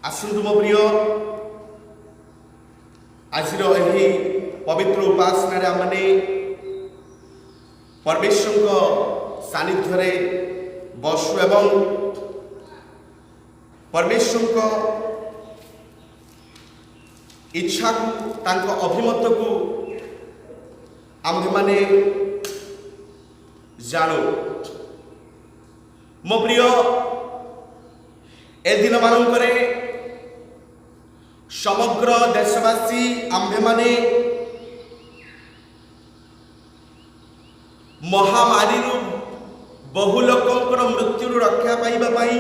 आसतु मो प्रिय आज पवित्र उपासना आमने परमेश्वर सानिध्य बसु एवं परमेश्वर इच्छा को अभिमत को आम्भे माने जानू मो प्रिय ए दिन मानकरे समग्र देशवासी आम्भे माने महामारी बहु लोकंकर मृत्यु रक्षा पाइबा पाई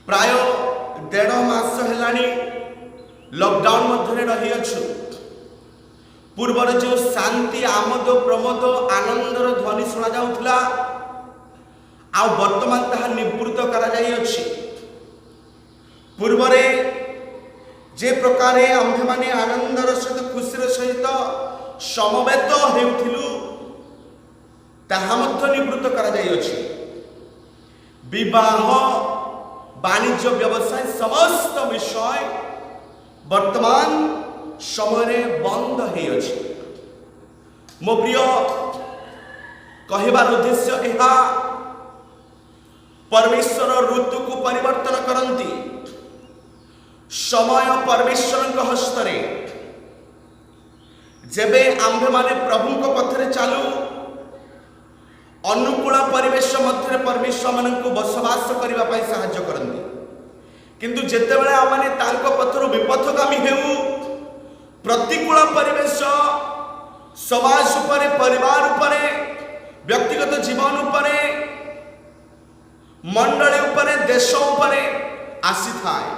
प्राय 1.5 मास हेलानी लॉकडाउन मध्य रही अच्छु पूर्वर जो शांति आमोद प्रमोद आनंदर ध्वनि शुणा जाउथला आ वर्तमान ताहा निवृत्त करा जाई अछि। पूर्वरे जे प्रकारे आम्भे माने आनंदर सहित खुशीर सहित समवेत हेउथिलु ताहा मध्य निवृत्त करा जाई अछि। विवाह वाणिज्य व्यवसाय समस्त विषय वर्तमान समय बंद है अछि। मो प्रिय कहबार उद्देश्य यह परमेश्वर ऋतु को परिवर्तन करती समय परमेश्वर हस्तरे जेबे आम्भे माने प्रभु को पथरे चालू अनुकूल परिवेश मध्य परमेश्वर मान को बसवास करने साहाय्य करती किंतु जेतेबेले आमने तांको पथरु विपथगामी हेउ प्रतिकूल परिवेश समाज उपरे परिवार उपरे व्यक्तिगत जीवन उपरे मंडली उपरे देश उपरे आसी थाए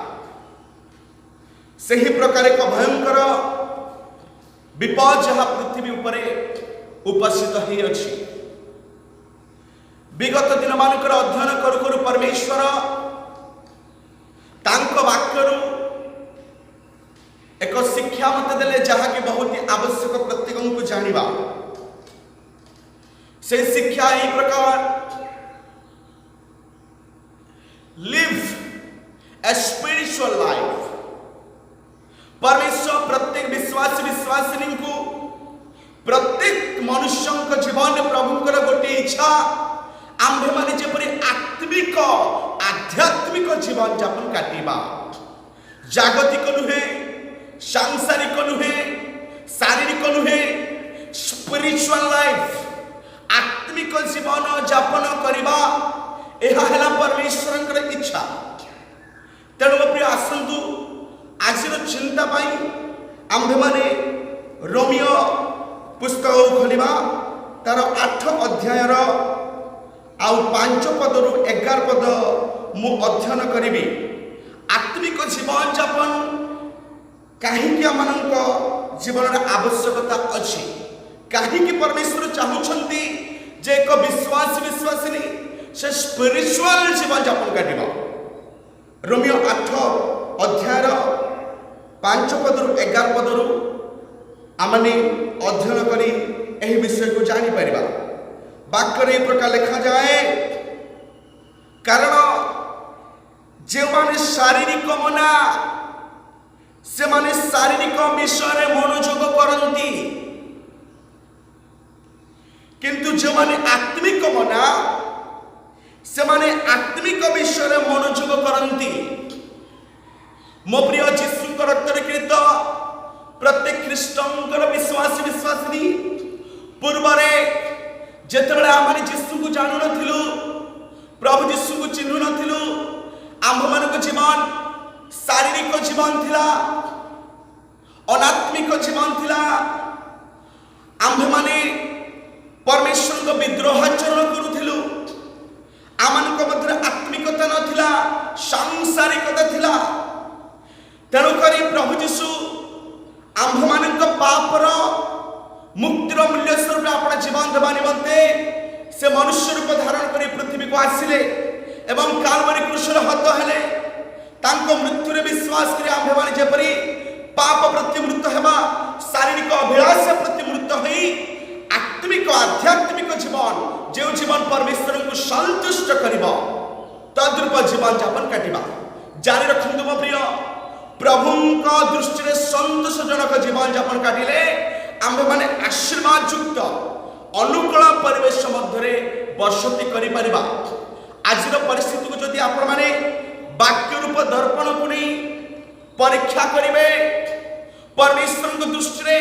सही प्रकार एक भयंकर विपद जहाँ पृथ्वी उपरे उपस्थित ही अछि। विगत दिन मानकर अध्ययन करू करू परमेश्वर तांको वाक्यरू एक शिक्षा मत देले जहाँ की बहुत ही आवश्यक प्रत्येक को जानिबा से शिक्षा यही प्रकार लिव ए स्पिरिचुअल लाइफ परमेश्वर प्रत्येक विश्वासी विश्वासिनी को प्रत्येक मनुष्य जीवन प्रभुंकर गोटे इच्छा आम्भे माने जेपरि आत्मिक आध्यात्मिक जीवन यापन काटिबा जागतिक नुहे सांसारिक नुहे शारीरिक नुहे स्पिरिचुअल लाइफ आत्मिक जीवन यापन करबा एहा हैला परमेश्वरंकर इच्छा। तेणु प्रिय आसंतु आजिर चिंता पाई आम्भे माने रोमियो पुस्तक खोलिबा तार 8 अध्यायर आउ 5 पदरु 11 पद मु अध्ययन करिबी। आत्मिक जीवन यापन काहीकि आमनक जीवन आवश्यकता अछि काहीकि परमेश्वर चाहुछंती जे एक विश्वास विश्वासिनी से स्पिरिचुअल जीवन यापन काटिबा। रोमियो 8 अध्यायर 5 पदरु 11 पदरु आमने अध्ययन करी एही विषय को जानि परिबा। वाक्य प्रकार लिखा जाए कारण जो माने शारीरिक मना से माने शारीरिक विषय मनोयोग करती किंतु जो माने आत्मिक मना से माने आत्मिक विषय मनोयोग करती। मो प्रिय जीशुंकर रक्तरे कृत प्रत्येक ख्रीष्टंकर विश्वासी विश्वासिनी पूर्वरे जेतेबेले आमने जीशु को जानू नथिलु प्रभु जीशु को चिन्हु नथिलु आम्भ मानक जीवन शारीरिक जीवन थिला अनात्मिक जीवन थिला आम्भ माने परमेश्वर को विद्रोहाचरण करूथिलु आमनक मध्य आत्मिकता नथिला सांसारिकता थिला। तेणु करी प्रभु जीशु आम्भ मानक पापर मुक्तिर मूल्य स्वरूप अपना जीवन देवा निमंते से मनुष्य रूप धारण कर पृथ्वी को आसिले एवं कालवरी क्रूशर हत हेले तांको मृत्यु रे विश्वास करी आम्भे माने जेपरि पाप प्रति मृत हेबा शारीरिक अभिलाष प्रति मृत होई आत्मिक आध्यात्मिक जीवन जो जीवन परमेश्वर को संतुष्ट करिबा तद्रूप जीवन यापन काटिबा जारी रखंतु मो प्रिय प्रभुଙ୍କ दृष्टि संतोषजनक जीवन यापन काटिले आम्भे माने आशीर्वाद युक्त अनुकूल परिवेश मध्य बसति करि परिबा। आजिर परिस्थिति को जदि आपण माने वाक्य रूप दर्पण को नहीं परीक्षा करिवे परमेश्वर को दृष्टि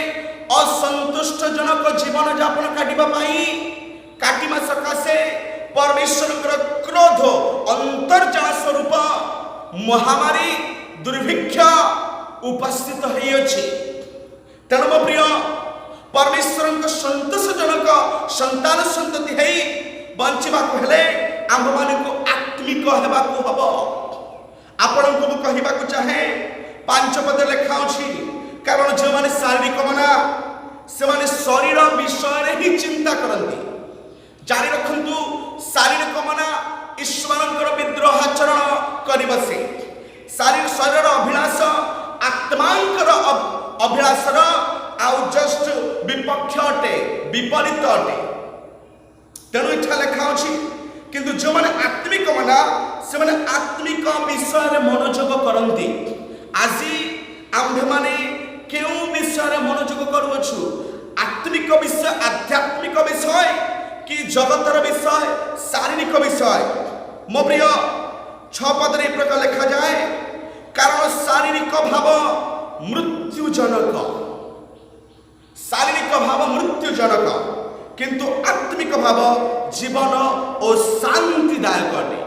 असंतुष्ट जनक जीवन यापन काटिबा सकाशे परमेश्वर क्रोध अंतर्जाल स्वरूप महामारी दुर्भिक्ष उपस्थित होइछि। तेणु मो प्रिय परमेश्वर संतोषजनक संतान संतति है बंचवाक हेले आम मान आत्मिक हेबाकू हब। आपण को कहवाक चाहे 5 पद लेखा अछि कारण जो माने शारीरिक मना से माने शरीर विषय ही चिंता करती। जारी रखंतु शारीरिक मना ईश्वरंकर विद्रोहाचरण कर बसे शरीर अभिलाष आत्मांकर अभिलाषर आउ जस्ट विपक्ष अटे विपरीत अटे। तेणु इच्छा लेखा अछि किंतु जो माने आत्मिक मना से माने आत्मिक विषय मनोयोग करती। आज आम्भे माने केउ विषय मनोयोग करूछु आत्मिक विषय आध्यात्मिक विषय कि जगतर विषय शारीरिक विषय। मो प्रिय 6 पद रे प्रकार लिखा जाए कारण शारीरिक भाव मृत्युजनक शारीरिक भाव मृत्युजनक किंतु आत्मिक भाव जीवन और शांतिदायक अटे।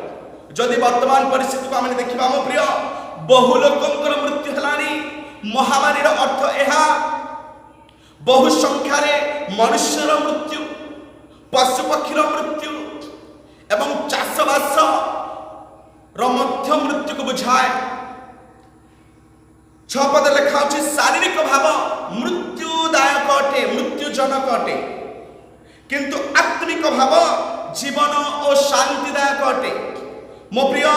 जदि वर्तमान परिस्थिति को आम देखा मो प्रिय बहु लोकंकर मृत्यु हेलानी महामारी अर्थ यह बहु संख्यार मनुष्यर मृत्यु पशु पक्षीर मृत्यु एवं चाषबास मध्य मृत्यु को बुझाए। 6 पद लेखा अछि शारीरिक भाव मृत्युदायक अटे मृत्युजनक अटे किंतु आत्मिक भाव जीवन और शांतिदायक अटे। मो प्रिय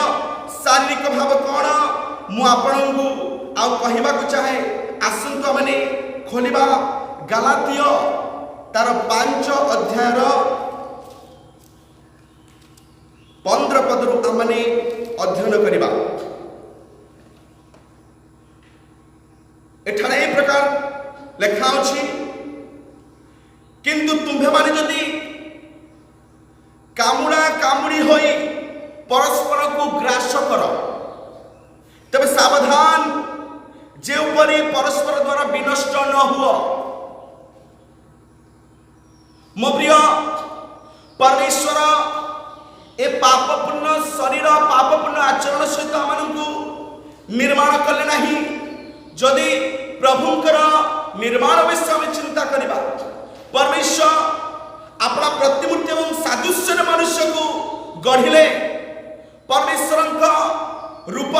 शारीरिक भाव कौन मु आपण को आउ कहवाक चाहे आसंतु माने खोलिबा गलातिय तार 5 अध्यायर 15 पदरु आमने अध्ययन करिबा। एठारे ए प्रकार लेखा अछि किंतु तुम्हे माने जदि कामुड़ा कामुड़ी होई परस्पर को ग्रास कर तबे सावधान जे उपरि परस्पर द्वारा विनष्ट न हुआ। मो प्रिय परमेश्वर ए पापपूर्ण शरीर पापपूर्ण आचरण सहित आमको निर्माण कले नहीं। जदि प्रभुंकर निर्माण विषय में चिंता करिबा परमेश्वर अपना प्रतिमूर्ति एवं सादृश्य मनुष्य को गढ़िले परमेश्वर रूप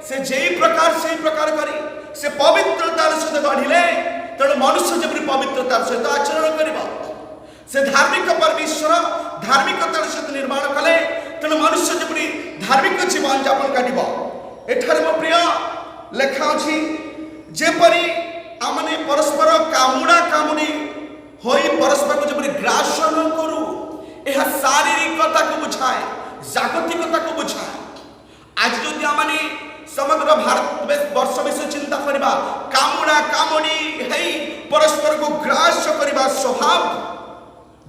से जेई प्रकार करी से पवित्रतार सहित गढ़िले तेणु मनुष्य जब पवित्रतार सहित आचरण करिबा से धार्मिक परमेश्वर धार्मिकतार सहित निर्माण कले तेणु मनुष्य जब धार्मिक जीवन यापन काटिबा। एठारे मो प्रिय लेखा अछि जेपरि आमने परस्पर कामुड़ा कामुड़ी होई परस्पर को जब ग्रास न करू यह शारीरिकता को बुझाए जागतिकता को बुझाए। आज जो आमने समग्र भारत वर्ष विषय चिंता करबा कामुड़ा कामुड़ी है परस्पर को ग्रास करबा स्वभाव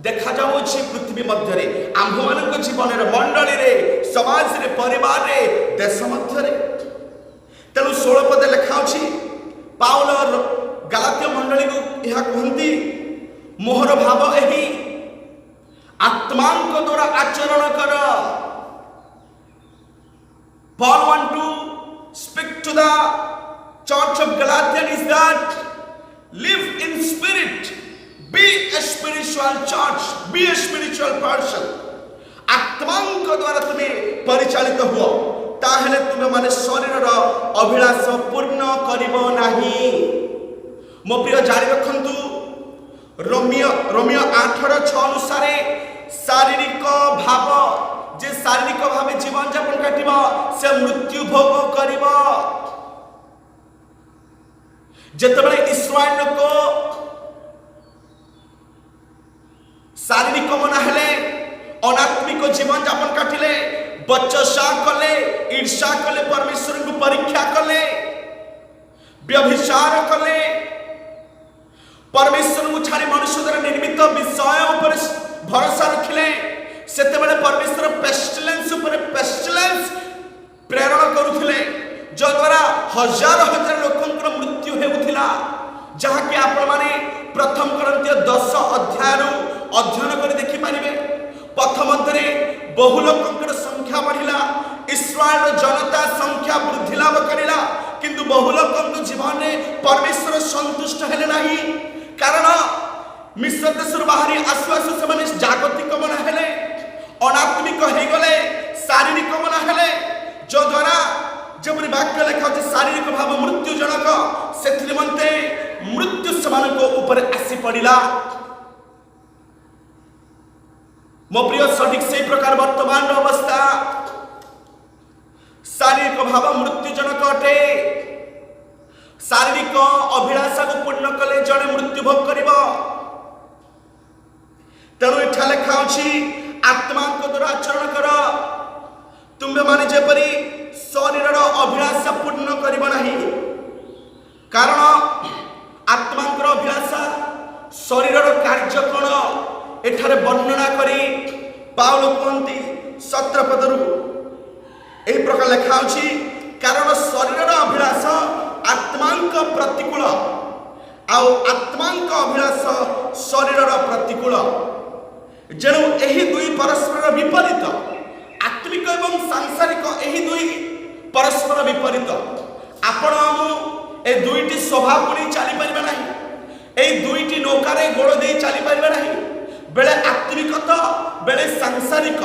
देखा जाउछि पृथ्वी मध्य रे आम्भ मानक जीवन रे मंडली रे समाज रे परिवार रे देश मध्य रे। तेणु 16 पद लेखा अछि पाउल गलातिय मंडली को यह कहती मोहर भाव एही आत्मांक द्वारा आचरण कर। Paul want to speak to the church of Galatians is that live in spirit, be a spiritual church, be a spiritual person. आत्मांक द्वारा तुम्हें परिचालित हुआ ताहेले तुम्हें माने शरीर अभिलाष पूर्ण करिबो नाही। मो प्रिय जारी रखंतु रोमियो 8:6 अनुसार शारीरिक भाव जे शारीरिक भाव जीवन यापन काटिबा से मृत्यु भोग करिबा। जेतबेले इस्राएल को शारीरिक मना हेले अनात्मिक जीवन यापन काटिले बचसा कले ईर्षा कले परमेश्वर व्यभिचार कले, परमेश्वर को छाड़ी मनुष्य द्वारा निर्मित विषय उपर भरोसा रखिले, सेतेबेले परमेश्वर पेस्टिलेंस उपर पेस्टिलेंस प्रेरण करुथिले, जो द्वारा हजार हजार लोकंकर मृत्यु हेउथिला, जहाँकि आपण माने प्रथम करंतिय 10 अध्याय अध्ययन कर देखि पारिबे। पथ मध्य बहु लोकंकर संख्या बढ़िला, इस्राएल जनता संख्या वृद्धि लाभ करिला, किंतु बहु लोकंक जीवन में परमेश्वर संतुष्ट हेले नाही। कारण मिश्र देश बाहरी आसु आसु से जागतिक मना हेले, अनात्मिक हो गले, शारीरिक मना हेले, जो द्वारा जब वाक्य लेखा होचे शारीरिक भाव मृत्युजनक, से निमंते मृत्यु समान को ऊपर आसी पड़िला। मो प्रिय सठिक से प्रकार वर्तमान अवस्था शारीरिक भाव मृत्युजनक अटे। शारीरिक अभिलाषा को पूर्ण कले जड़े मृत्यु भोग कर। तेणु एठा लेखा अछि आत्मा को द्वारा आचरण कर, तुम्बे माने जेपरी शरीर अभिलाषा पूर्ण करिब नाही। कारण आत्मा अभिलाषा शरीर कार्य कौन एठारे वर्णना करी पाउल कहती 17 पदरू एही प्रकार लेखा अछि। कारण शरीर अभिलाष आत्मांक प्रतिकूल, आउ आत्मांक अभिलाष शरीर प्रतिकूल। जेणु एही दुई परस्पर विपरीत, आत्मिक एवं सांसारिक एही दुई परस्पर विपरीत। आपण ए दुईटी स्वभाव को चली पारिबे नाही, ए दुईटी नौकारे गोड़ दे चली पारिबे नाही। बेले आत्मिकता बेले सांसारिक,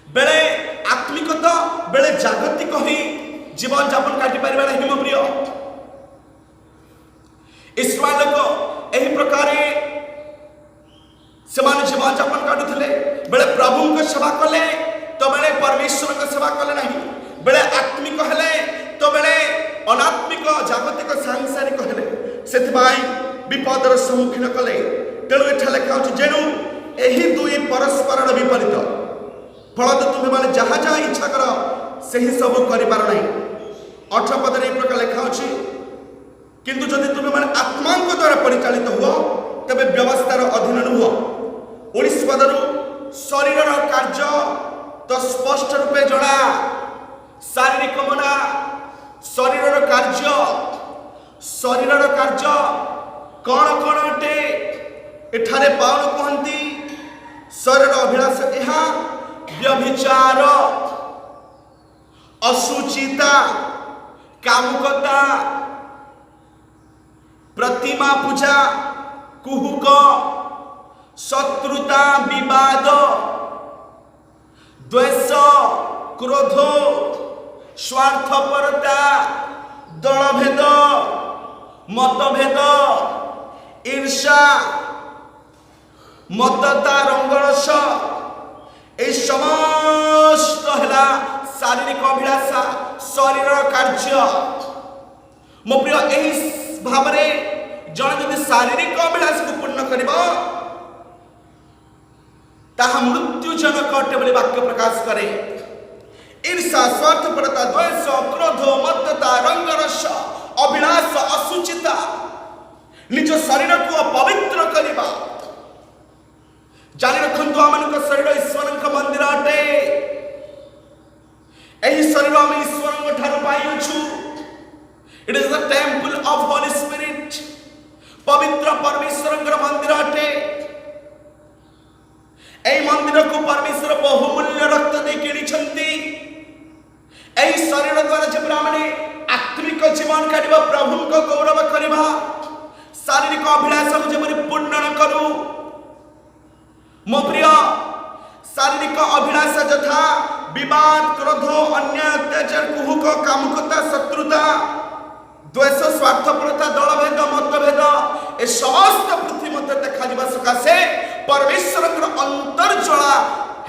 बेले आत्मिकता बेले जागतिक ही जीवन यापन काटि पारिबे नाही। मो प्रिय इस्राएल को एही प्रकार सेमान जीवन यापन काटुथिले। बेले प्रभु को सेवा कले तो बेले परमेश्वर को सेवा कले नाही, बेले आत्मिक हेले तो बेले अनात्मिक जागतिक सांसारिक हेले, सेथिबाई विपदर सम्मुखीन कले। तेणु एठा लेखा होछि जेणु एही दुई परस्पर विपरीत, फलत तुम्हें माने जहा जहा इच्छा कर सही सब करि पार नाही। 18 पदरे ए प्रकार लेखा होछि, किंतु जदि तुम्हें माने आत्मा को द्वारा परिचालित हो तबे व्यवस्थार अधीन नुह। 19 पदरु शरीरर कार्य तो स्पष्ट रूपे जणा, शारीरिक मना शरीरर कार्य, शरीरर कार्य कौन कौन अटे एठारे पाउल कहती। शरीर अभिलाष ଏହା व्यभिचार, असुचिता, कामुकता, प्रतिमा पूजा, कुहुक, शत्रुता, विवाद, द्वेष, क्रोध, स्वार्थपरता, दलभेद, मतभेद, ईर्षा, मतता, रंगरस, ए समस्त है शारीरिक अभिलाषा, शरीर कार्य। मो प्रिय एही भाव में जन जदि शारीरिक अभिलाष को पूर्ण करिब ताहा मृत्युजनक अटे बोली वाक्य प्रकाश करे। ईर्षा, स्वार्थपरता, द्वेष, क्रोध, मत्तता, रंगरस, अभिलाष, असुचिता, निज शरीर को अपवित्र करिबा। जानि रखंतु आमनक शरीर ईश्वरक मंदिर अटे। एही शरीर हम ईश्वरक ठार पाइछु। It is the temple of holy spirit, पवित्र परमेश्वरक मंदिर अटे। एही मंदिर को परमेश्वर बहुमूल्य रक्त दे किनिछंती। एही शरीर द्वारा जब हमने आत्मिक जीवन काटिबा, प्रभु को गौरव करिबा, शारीरिक अभिलाष को जब पूर्ण न करू। मो प्रिय शारीरिक अभिलाष यथा विवाद, क्रोध, अन्याय, अत्याचार, कुहुक, कामुकता, शत्रुता, द्वेष, स्वार्थपरता, दलभेद, मतभेद, ए समस्त पृथ्वी मध्य देखा दिबा सकाशे परमेश्वर अंतर्जला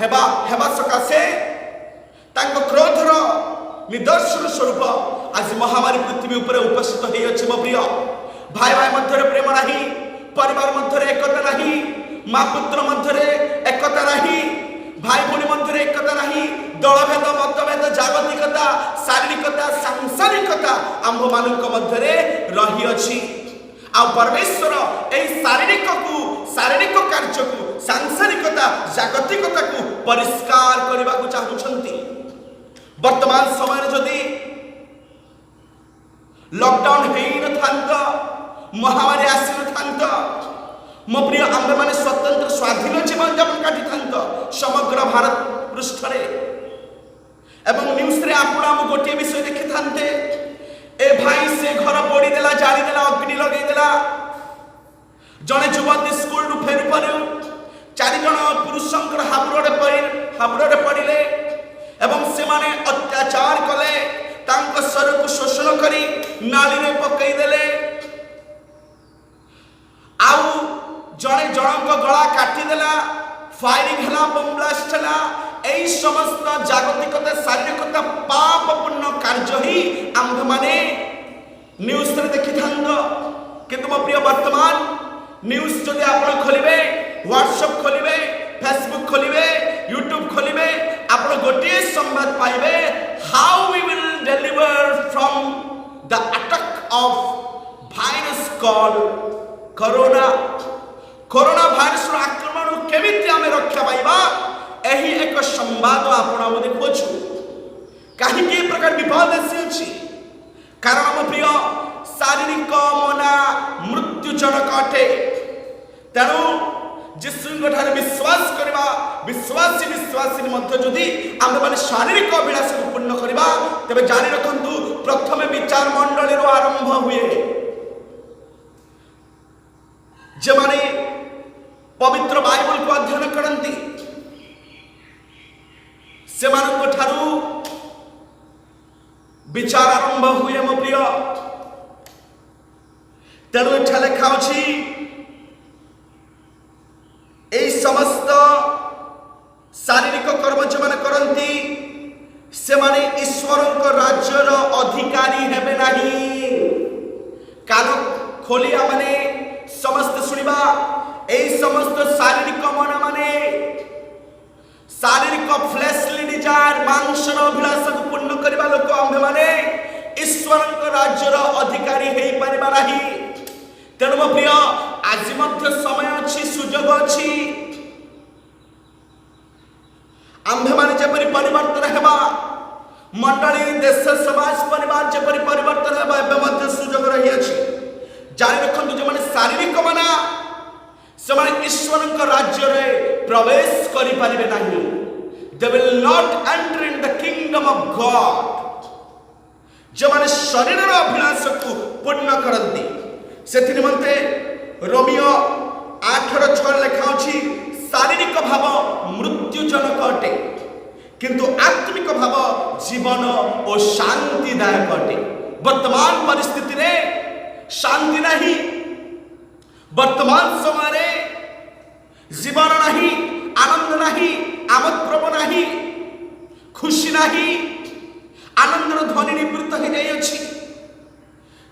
हेबा सकाशे तांको क्रोधर निदर्शन स्वरूप आज महामारी पृथ्वी उपर उपस्थित होई अछि। मो प्रिय भाई भाई मध्य प्रेम नहीं, परिवार मध्य एकता नहीं, माँ पुत्र मध्य एकता नहीं, भाई भौणी मध्य एकता नहीं, दलभेद मतभेद जागतिकता शारीरिकता सांसारिकता आंभ मान मध्य रही अछि। आ परमेश्वर एई शारीरिक कार्य को सांसारिकता जागतिकता को परिष्कार करने को चाहते। वर्तमान समय जदि लॉकडाउन हो था, महामारी आसी था, मो प्रिय आंबे माने स्वतंत्र स्वाधीन जीवन जापन काटी था समग्र भारत पृष्ठ रे। एवं न्यूज रे आपण हम गोटे विषय देखि थांते, ए भाई से घर पोड़ी देला, जाली देला, अग्नि लगे देला। जने युवती स्कूल रु फेरी पर 4 जन पुरुषंकर हाबुड़े पड़िले एवं से माने अत्याचार कले, तांक शरीर को शोषण करी नाली रे पकई देले। आउ जने जनक गला काटी देला, फायरिंग हला, बम ब्लास्ट हला। एई समस्त जागतिकता शारीरिकता पापपूर्ण कार्य ही आंभ माने न्यूज रे देखि थांदो। किंतु मो प्रिय वर्तमान न्यूज जदि आपण खोलिबे, व्हाट्सएप खोलिबे, फेसबुक खोलिबे, यूट्यूब खोलिबे, आपण गोटे संवाद पाइबे, how we will deliver from the attack of virus called corona. Corona virus रो आक्रमण केमिति आमे रक्षा पाइबा, एही एक संवाद आपण हम देखुछु। काहे के प्रकार विपद अछि, कारण मो प्रिय शारीरिक मना मृत्युजनक अटे। तेणु जीशुଙ୍କ ठारे विश्वास करबा, विश्वासी मध्य जदि आमे माने शारीरिक अभिलाष को पूर्ण करबा, तबे जानि रखंतु प्रथमे विचार मंडली रो आरंभ हुए। जे माने पवित्र बाइबल को अध्ययन करंती से मानक ठारू विचार आरंभ हुए। मो प्रिय तेणु एठा लेखा अछि, एई समस्त शारीरिक कर्म जे माने करंती से माने ईश्वर को राज्यर अधिकारी हेबे नाही। कान खोलिया माने समस्त सुनिबा, एई समस्त शारीरिक मन माने शारीरिक फ्लेशली डिजायर मांसर अभिलाष को पूर्ण करबा लोक आंबे माने ईश्वर को राज्यर अधिकारी हेई परिबा नाही। तेणु मो प्रिय आज मध्य समय अच्छी, सुजोग अच्छी, आंबे माने जेपरि परिवर्तन हेबा, मंडली देश समाज परिवार जेपरि परिवर्तन हेबा, एबे मध्य सुजोग रही अछि। जानि रखंतु जे माने शारीरिक मना से माने ईश्वर को राज्य रे प्रवेश करि परिबे नाही। They will not enter in the kingdom of God। जे माने शरीर रो अभिलाष को पूर्ण करंती से निमंते रोमियो 8:6 लिखा अछि, शारीरिक भाव मृत्युजनक अटे, किंतु आत्मिक भाव जीवन और शांतिदायक अटे। वर्तमान परिस्थिति रे शांति नहीं, वर्तमान समय रे जीवन नहीं, आनंद नहीं, आमोदप्रभ नहीं, खुशी नहीं, आनंदर ध्वनि निवृत्त हो जाई अछि।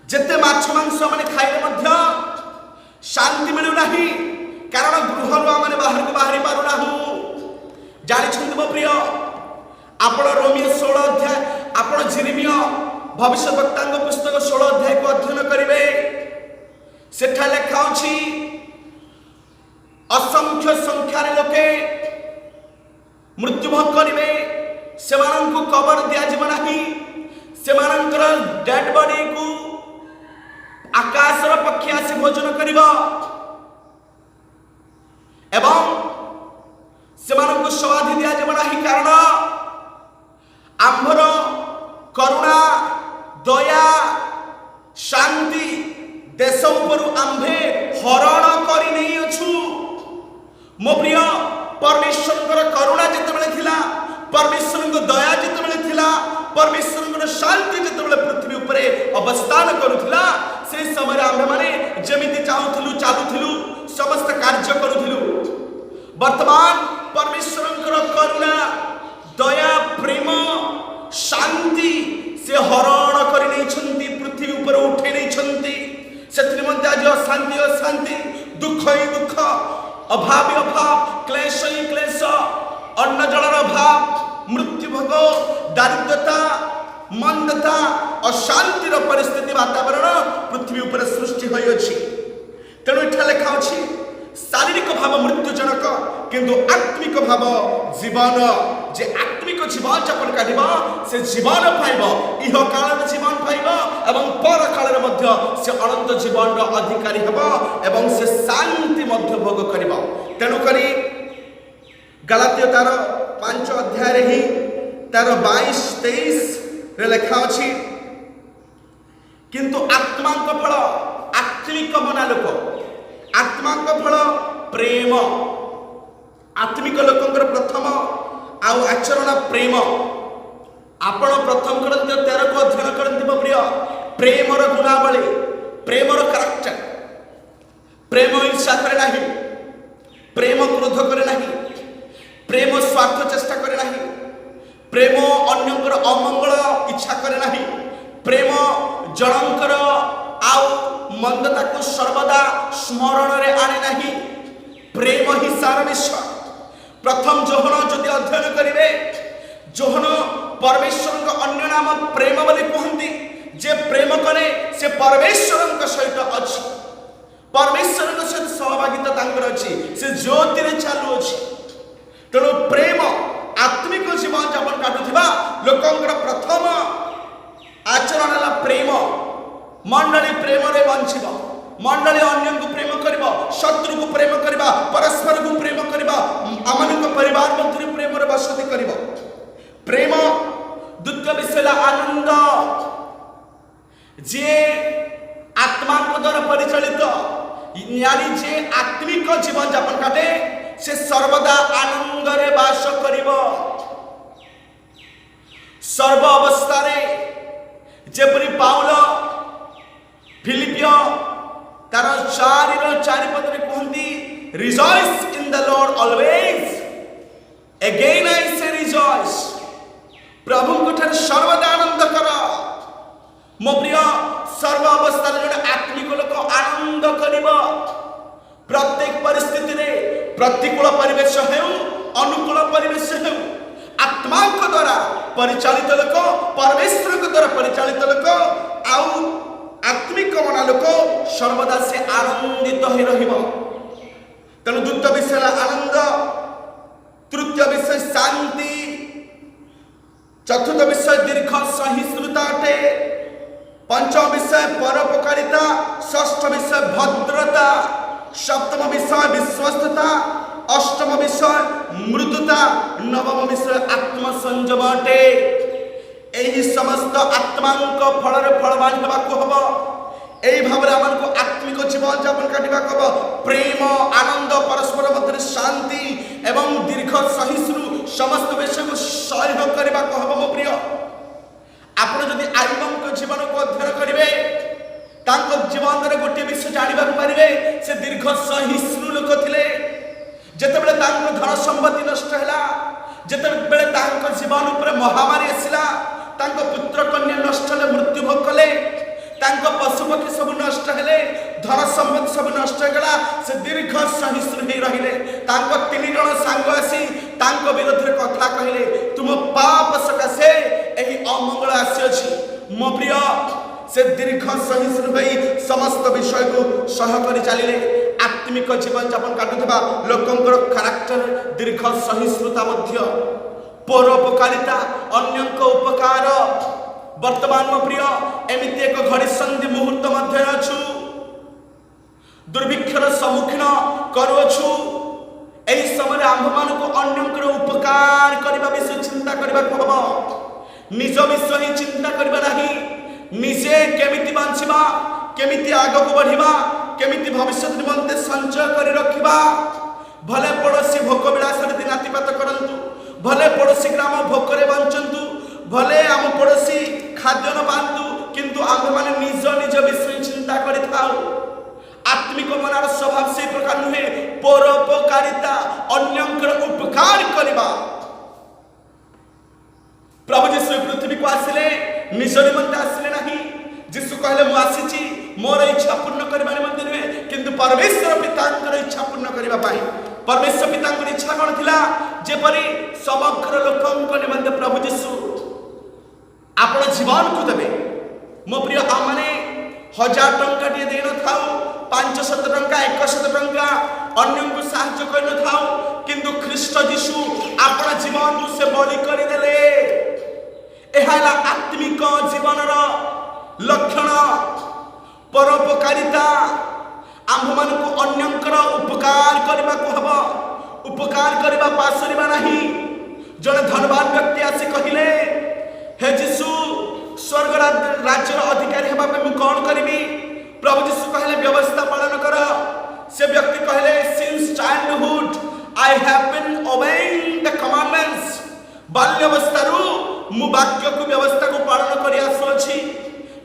जेते माछ मांस माने खाइले मध्य शांति मिलु नाही, कारण गृहरु माने बाहर को बाहरी पारु नाहु। जानि छथि मो प्रिय, आपण रोमियो 16 अध्याय, आपण जिरिमिया भविष्यवक्तांग पुस्तक 16 अध्याय को अध्ययन करिवे। सेठा लेखा अछि, असंख्य संख्यार लोके मृत्युभोग करिवे, सेमानंकु कबर दिया जिव नाही, सेमानंकर डेड बॉडी को आकाशर पक्षी आसी भोजन करिबो एवं सेमानंकु समाधि दिया जिव नाही। कारण आंभर करुणा, दया, शांति देश ऊपर आंभे हरण करि नै अछु। मो प्रिय परमेश्वर करुणा जितेबले थिला, परमेश्वर दया जितेबले थिला, परमेश्वर शांति जितेबले पृथ्वी उपरे अवस्थान करुथिला, से समय आम्भे माने जेमिति चाहुथिलु चालुथिलु, समस्त कार्य करुथिलु। वर्तमान परमेश्वर करुणा, दया, प्रेम, शांति से हरण करि नै छंती, पृथ्वी ऊपर उठे नै छंती। सेति निमंते आज अशांति अशांति, दुख ही दुख, अभाव ही अभाव, क्लेश ही क्लेश, अन्न दारिद्रता मंदता अशांतिर परिस्थिति वातावरण पृथ्वी उपर सृष्टि होइछि। तेणु एठा लेखा अछि शारीरिक भाव मृत्युजनक किंतु आत्मिक भाव जीवन। जे आत्मिक जीवन जापन काटिब से जीवन पाइब, इह काल जीवन पाइब एवं पर काल मध्य से अनंत जीवन अधिकारी हेब एवं से शांति मध्य भोग करिब। तेणु करी गलातिय तार 5 अध्याय रे ही तार 22-23 रे लेखा अछि किंतु आत्मांक फल आत्मिक मना लोक आत्मांक फल प्रेम। आत्मिक लोकंकर प्रथम आउ आचरण प्रेम। आपण प्रथम करंत 13 को अध्ययन करंती प्रिय प्रेमर गुणावली, प्रेमर कैरेक्टर। प्रेम ईर्षा करे नाही, प्रेम क्रोध करे नाही, प्रेम स्वार्थ चेष्टा करे नाही, प्रेम अन्यंकर अमंगल इच्छा करे नाही, प्रेम जनंकर आउ मंदता को सर्वदा स्मरण रे आने नाही। प्रेम ही सार विषय। प्रथम जोहन जदि अध्ययन करिवे, जोहन परमेश्वर का अन्य नाम प्रेम बोली कहती। जे प्रेम करे से परमेश्वर सहित अछि, परमेश्वर सहित सहभागिता तांकर अछि, से ज्योति रे चालू अछि। तेणु प्रेम आत्मिक जीवन जापन काटुथिबा लोकंकर प्रथम आचरण है प्रेम। मंडली प्रेम रे बंचिब, मंडली अन्य को प्रेम करिबा, शत्रु को प्रेम करिबा, परस्पर को प्रेम करिबा, आमानिक परिवार मध्य प्रेम रे बसति करिबा। प्रेम द्वितीय विषय आनंद। जे आत्मा को द्वारा परिचालित यानी जे आत्मिक जीवन जापन काटे से सर्वदा आनंद रे वास करिबो। सर्व अवस्था रे जेपरि पाउल फिलिपियो तार 4 पद रे कहंती rejoice in the Lord always, again I say rejoice. प्रभु को ठार सर्वदा आनंद कर। मो प्रिय सर्व अवस्था रे जने आत्मिक लोक आनंद करिबो। प्रत्येक परिस्थिति रे प्रतिकूल परिवेश हेउ अनुकूल परिवेश हेउ आत्मा को द्वारा परिचालित लोक, परमेश्वर को द्वारा परिचालित लोक आउ आत्मिक मना लोक सर्वदा से आनंदित हो रहिबो। तेणु द्वितीय विषय आनंद, तृतीय विषय शांति, चतुर्थ विषय दीर्घ सहिष्णुता अटे, पंचम विषय परोपकारिता, षष्ठ विषय भद्रता, सप्तम विषय विश्वस्तता, अष्टम विषय मृदुता, नवम विषय आत्मसंयम अटे। एही समस्त आत्मांक फल रे फलवान हेबाको हबो। एही भाबरे हमनको आत्मिक जीवन यापन काटिबाको हबो। प्रेम, आनंद, परस्पर मध्य शांति एवं दीर्घ सहिष्णु समस्त विषय को सह्य करबाको हबो। मो प्रिय आपण जदि आयुबक जीवन को अध्ययन करिवे तांको जीवन रे गोटे विषय जानिबा पारिबे से दीर्घ सहिष्णु लोक थिले। जेतेबेले तांको धन संपत्ति नष्ट हैला, जेतेबेले तांको जीवन ऊपर महामारी आसिला, तांको पुत्र कन्या नष्ट ले मृत्यु भोग कले, तांको पशु पक्षी सब नष्ट हेले, धन संपत्ति सब नष्ट गला, से दीर्घ सहिष्णु हे रहिले। तांको 3 जण सांग आसी तांको विरोध रे कथा कहिले, तुम पाप सकासे एही अमंगल आसी अछि। मो प्रिय से दीर्घ सहिष्णु भई समस्त विषय को सह करि चलिले। आत्मिक जीवन यापन काटुथबा लोकंकर कैरेक्टर दीर्घ सहिष्णुता मध्य, परोपकारिता, अन्यक उपकार। वर्तमान मो प्रिय एमिति एक घड़ी संधि मुहूर्त मध्य अछु, दुर्भिक्षर सम्मुखीन करूछु। एही समय आम्भमान को अन्यकर उपकार करबा विषय चिंता करबा हबो। निज विषय ही चिंता करबा नाही, निजे केमिति बांचिबा, केमिति आगो को बढ़िबा, केमिति भविष्य निमंते संचय करि रखिबा। भले पड़ोसी भोक विलास रे दिनातिपात करंतु, भले पड़ोसी ग्राम भोकरे बांचंतु, भले आम पड़ोसी खाद्य न पांतु, किंतु आम माने निज निज विषय चिंता करि थाउ। आत्मिक मनार स्वभाव से प्रकार नुहे, परोपकारिता, अन्यंकर उपकार करिबा। प्रभु यीशु पृथ्वी को आसिले निज निमंते आसिले नाही। यीशु कहले मु आसीची मोर इच्छा पूर्ण करबा निमंते नुहे, किंतु परमेश्वर पितांकर इच्छा पूर्ण करबा पाई। परमेश्वर पितांकर इच्छा कोन थिला, जेपरि समग्र लोकंक निमंते प्रभु यीशु आपण जीवन को देबे मो प्रिय आमने 1000 टंका टे दे न थाउ 500 टंका 100 टंका अन्य को सहायता कर न थाउ किंतु ख्रीष्ट यीशु आपण जीवन को से बलि कर देले एहाला आत्मिक जीवन रो लक्षण परोपकारिता आम मान को अन्यंकर उपकार करबा को हबो उपकार करबा पासरिबा नहीं जने धनवान व्यक्ति आसी कहिले हे यीशु स्वर्ग राज्य अधिकारी हेबा पे मु कोन करबी प्रभु यीशु कहले व्यवस्था पालन कर से व्यक्ति कहले since childhood I have been obeying the commandments बाल्यवस्थारू मु वाक्य को व्यवस्था को पालन करि आसुछि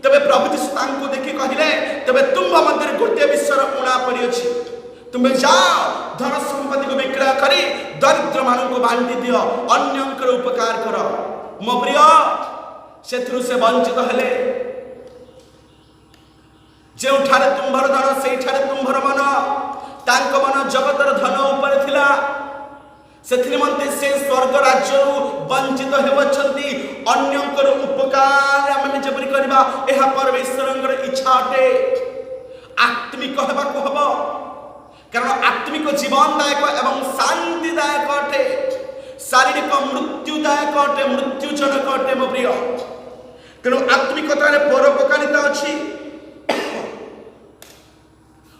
तबे प्रभु यीशु तांको देखि कहले तबे तुम मध्य गोटे विश्वर उणा पड़ी अछि तुम जाओ धन संपत्ति को विक्रय करी दरिद्र मानन को बांटी दियो अन्यंकर उपकार करो मो प्रिय सेथरु से वंचित हेले जे ठारे तुम्भर धन सेई ठारे तुम्भर मन तांको मन जगतर धन ऊपर थिला सेथि मते से स्वर्ग राज्य वंचित हेवछंती अन्यंकर उपकार हम जेपरि करबा एहा परमेश्वरंकर इच्छा अटे आत्मिक हेबा को हबो कारण आत्मिक जीवनदायक एवं शांतिदायक अटे शारीरिक मृत्युदायक अटे मृत्युजनक अटे मो प्रिय तेणु आत्मिकतार परोपकारिता अच्छी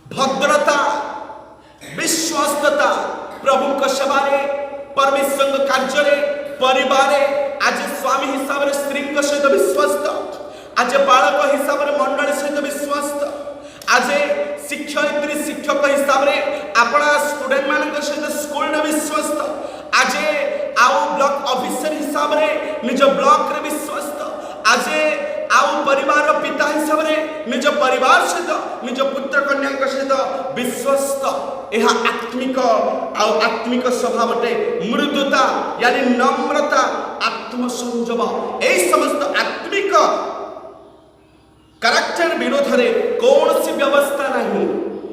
भद्रता विश्वासता प्रभु सेवारे परमेश्वर कार्य परिवार आज स्वामी हिसाब से स्त्री सहित विश्वस्त आज बालक हिसाब से मंडल सहित विश्वस्त आज शिक्षयित्री शिक्षक हिसाब से अपना स्टूडेंट मान सहित स्कूल विश्वस्त आज आउ ब्लॉक ऑफिसर हिसाब से निज ब्लॉक रे विश्वस्त आज आउ परिवार पिता हिसाब से निज परिवार सहित निज पुत्र कन्या सहित विश्वस्त यह आत्मिक आत्मिक स्वभावटे मृदुता यानी नम्रता आत्मसंयम यही समस्त आत्मिक कैरेक्टर विरोध रे कौन सी व्यवस्था नहीं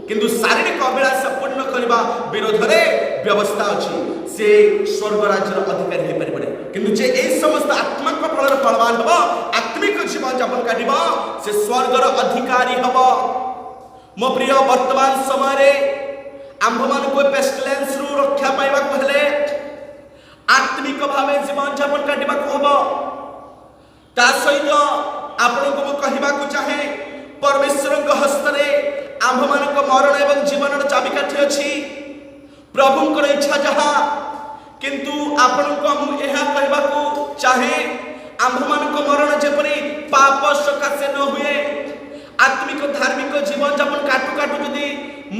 किंतु शारीरिक अभिलाषा पूर्ण करने विरोध रे व्यवस्था अच्छी से स्वर्ग राज्य अधिकारी हो पारे किंतु जे ए समस्त आत्मिक फल फलवान हम आत्मिक जीवन यापन काटिब से स्वर्गर अधिकारी हम मो प्रिय वर्तमान समय आंभ मान को पेस्टिलेंस रु रक्षा पाइबा हेले आत्मिक भाव जीवन यापन काटिबा हम ता सहित आपण को कहबा को चाहे परमेश्वर हस्त रे आंभ मान मरण एवं जीवन चाबिकाठी अच्छी प्रभुंकर इच्छा जहा किंतु आपण को हम यह कहबा को चाहे आंभ मान मरण जेपरी पाप सकाशे न हुए आत्मिक धार्मिक जीवन यापन काटू काटू यदि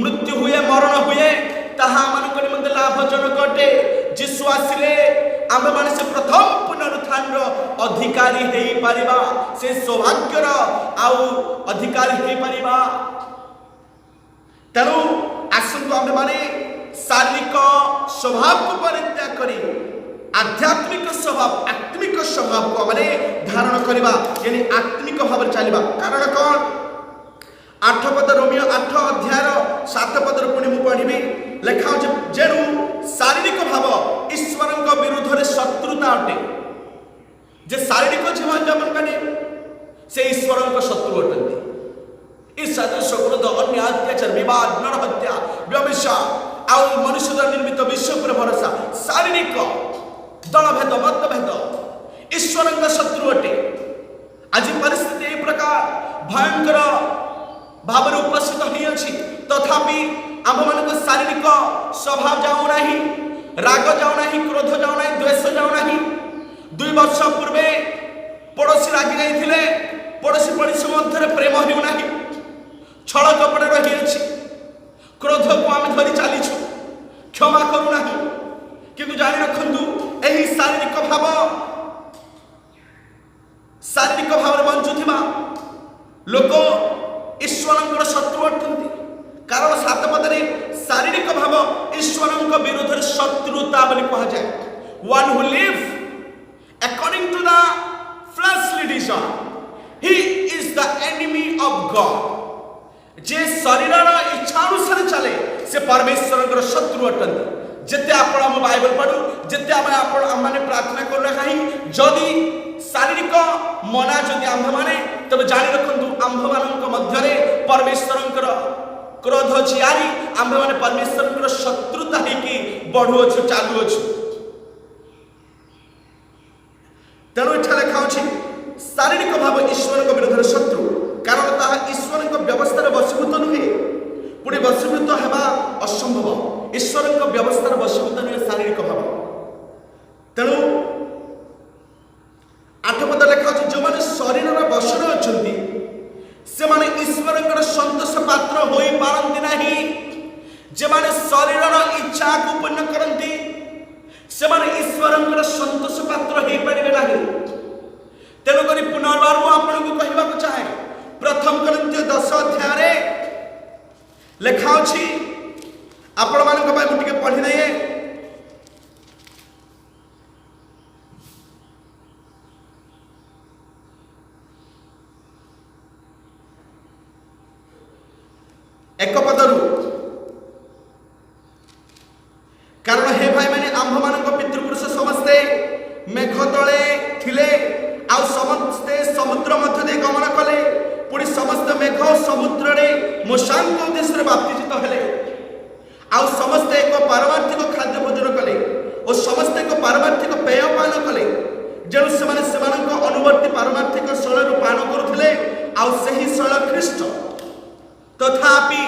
मृत्यु हुए मरण हुए ताहा मान निमंते लाभजनक अटे यीशु आसिले आम मान से प्रथम पुनरुत्थान अधिकारी हे पारिबा से सौभाग्यर आउ अधिकारी हे पारिबा तेणु आसंतु आम माने शारीरिक स्वभाव को परित्याग करी आध्यात्मिक स्वभाव आत्मिक स्वभाव को माने धारण करबा यानी आत्मिक भाव चलबा कारण कौन 8 पद रोमियो 8 अध्याय 7 पद पुणी मु पढ़ी लेखा जेणु शारीरिक भाव ईश्वर विरुद्ध रे शत्रुता अटे जे शारीरिक जीवन यापन करे से ईश्वर शत्रु अटंती ईर्षा द्वेष क्रोध अन्याय अत्याचार विवाद नरहत्या व्यभिचार आउ मनुष्य निर्मित विश्व पर भरोसा शारीरिक दलभेद मतभेद ईश्वर शत्रु अटे आज परिस्थिति ए प्रकार भयंकर भाव उपस्थित होती तथापि आम मान शारीरिक स्वभाव जाऊ नहीं राग जाऊ नहीं क्रोध जाऊ नहीं द्वेष जाऊ नहीं 2 वर्ष पूर्वे पड़ोसी रागी जाइए पड़ोसी पड़ोसी मध्य प्रेम हो नहीं छल कपट रही क्रोध को आम धरी चलीछु क्षमा करूना किंतु जानी रखु यही शारीरिक भाव बंचुवा लोक ईश्वर शत्रु अटंती कारण 7 पदरे शारीरिक भाव ईश्वर विरोध शत्रुता कह जाए one who live according to the fleshly desire he is the enemy of God जे शरीर इच्छा अनुसार चले से परमेश्वर शत्रु अटंती जिते आप बाइबल पढ़ू जिते माने प्रार्थना कर कहीं जदि शारीरिक मना जदि आंभ माने तबे जानि रखंतु आंभ मानक मध्यरे परमेश्वरंकर क्रोध जियारी आंभ माने परमेश्वरंकर शत्रुता हेकी बढ़ु अछि चालू अछि। तेणु एठा लेखा अछि शारीरिक भाव ईश्वर को विरोध शत्रु कारण ताहा ईश्वर को व्यवस्था वशीभूत नुहे पुणी वशीभूत हेबा असंभव ईश्वर को व्यवस्था वशीभूत नुहे शारीरिक भाव। तेणु 8 पद लेखा अछि जो माने शरीर वशरे अछंती से माने ईश्वर संतोष पात्र होई पारंती नाही जे माने शरीर इच्छा को पूर्ण करंती से माने ईश्वर संतोष पात्र होई परिबे नाही। तेणु करी पुनर्बार मु आपन को कहबा को चाहे प्रथम कोरिन्थियो 10 अध्याय लेखा अछि आपण मान को पय मुटिके पढि दइए। एक पदरु कारण हे भाई माने आंभ मानक पितृपुरुष समस्ते मेघ तळे थिले आ समस्ते समुद्र मध्य दे गमन कले पुणी समस्त मेघ समुद्र रे मूषांक उद्देश्य बाप्तिजित हेले आ समस्ते एक पारमार्थिक खाद्य भोजन कले और समस्ते एक पारमार्थिक पेय पान कले जेणु सेमाने सेमानक अनुवर्ती पारमार्थिक शैल पान करुथिले आ सही शैल ख्रीष्ट तथापि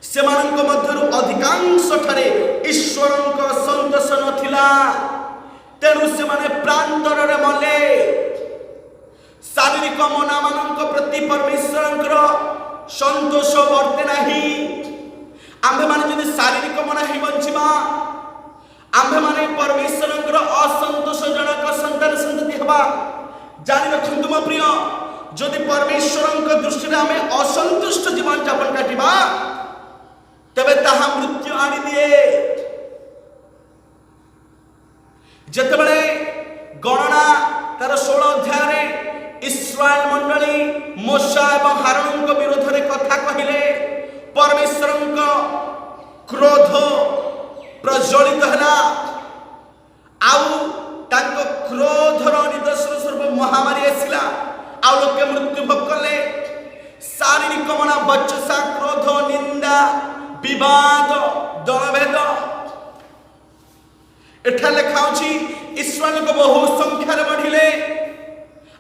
सेमानक मध्यरु अधिकांश ठारे ईश्वरक संतोष नथिला तेणु सेमाने प्रांतर रे मले शारीरिक मना मानक प्रति परमेश्वरंकर संतोष वर्ते नाही। आम्भे माने जदि शारीरिक मना ही बंचिबा आम्भे माने परमेश्वरंकर असंतोष जनक संतान संतति हबा जानि रखंतु म प्रिय जदि परमेश्वरंक दृष्टि रे आमे असंतुष्ट जीवन यापन काटिबा तबे ताहा मृत्यु आनी दिए। जेतेबेले गणना तार 16 अध्याय रे इस्राएल मंडली मोशा एवं हारून को विरोध रे कथा कहिले परमेश्वरंक क्रोध प्रज्वलित हला आउ तांको क्रोधर निदर्शन स्वरूप महामारी आसिला आउ लोके मृत्यु भोग कले। शारीरिक मना बचसा क्रोध निंदा विवाद दलभेद एठा लेखा अछि ईश्वर को बहु संख्या रे बढ़िले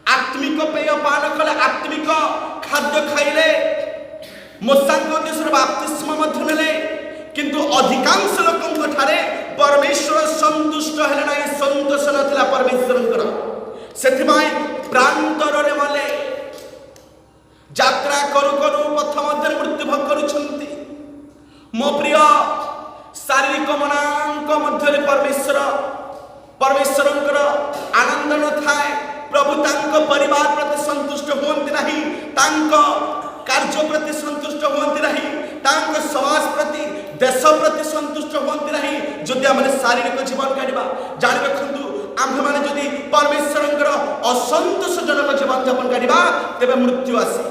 आत्मिक पेय पान कले आत्मिक खाद्य खाइले मोसांक उद्देश्य बाप्तिस्म मध्य नेले किंतु अधिकांश लोकंक ठारे परमेश्वर संतुष्ट हेले नाही संतोष नथिला परमेश्वरंकर सेथिबाई प्रांतर रे मले यात्रा करू करू पथ मध्य मृत्यु भोग करूछंती। मो प्रिय शारीरिक मनांक मध्य परमेश्वरंकर आनंद न थाए प्रभु तांको परिवार प्रति संतुष्ट होंती नाही तांको कार्य प्रति संतुष्ट होंती नाही तांको समाज प्रति देश प्रति संतुष्ट होंती नाही। जदि आमे शारीरिक जीवन काढिबा जानि रखंतु आम्भे माने जदि परमेश्वरंकर असंतोषजनक जीवन यापन काढिबा तेबे मृत्यु आसे।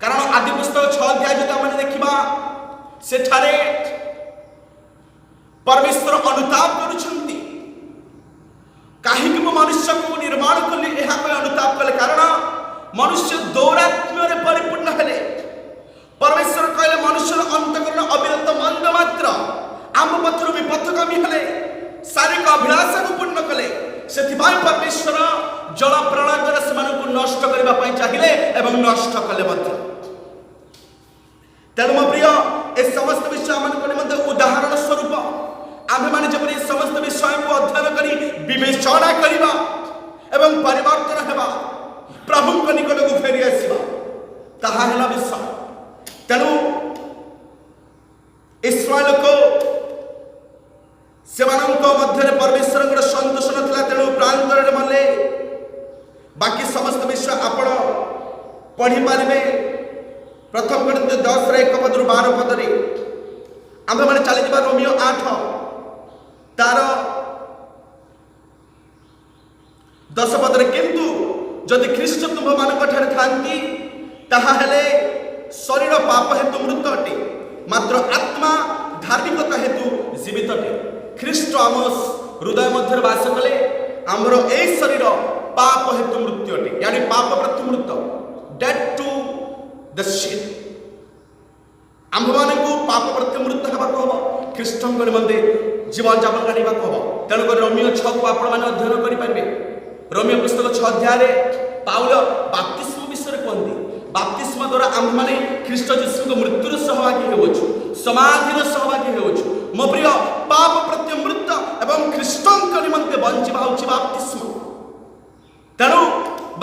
कारण आदि पुस्तक 6 अध्याय जदि आमे देखिबा सेठारे परमेश्वर अनुताप करूछंती काहे कि मनुष्य को निर्माण करले एहा पे अनुताप कले कारण मनुष्य दौरात्म्य रे परिपूर्ण हेले परमेश्वर कहले मनुष्य अंतकरण अविरत मंद मात्र आम पत्र विपथगामी हेले शारीरिक अभिलाषा को पूर्ण कले सेथिबाई परमेश्वर जल प्रलय द्वारा सेमान को नष्ट करबा पई चाहिए एवं नष्ट कले मध्य। तेणु मो प्रिय ए समस्त विषय आम निमंते उदाहरण स्वरूप आम्भे माने जपरि समस्त विषय को अध्ययन करी विवेचना करिबा एवं परिवर्तन हेबा प्रभु को निकट को फेरी आसीबा ताहा हेला विषय। तेणु इस्राएल को सेमानंक मध्य परमेश्वर संतोष नथिला तेणु प्रांतर रे मले बाकी समस्त विषय आपण पढ़ी पारिबे। प्रथम कोरिन्थियो 10 रे 1 पदरु 12 पद रे आम्भे माने चली जिबा रोमियो 8 तार 10 पद रे किंतु जदि ख्रीष्ट तुम मानक ठारे थांती ताहा हेले शरीर पाप हेतु मृत अटे मात्र आत्मा धार्मिकता हेतु जीवित अटे। ख्रीष्ट आम हृदय मध्य बास कले आमर ए शरीर पाप हेतु मृत्यु अटे यानी पाप प्रति मृत्यु डेथ टू द सिन आम मान पाप प्रति मृत्यु होगा हम ख्रीष्ट निमंते जीवन जापन करने हम तेणुक रोमियो 6 को आपण मैंने अध्ययन करेंगे रोमियो पुस्तक 6 अध्याय पाउल बाप्तिस्म विषय कहते बाप्तिस्म द्वारा आम मैंने ख्रीष्ट जीशु मृत्युर सहभागी होउछु समाधिर सहभागी होउछु मो प्रिय पाप प्रति मृत्यु एवं ख्रीष्ट निमंते बंचिबा होउछि बाप्तिस्म तेणु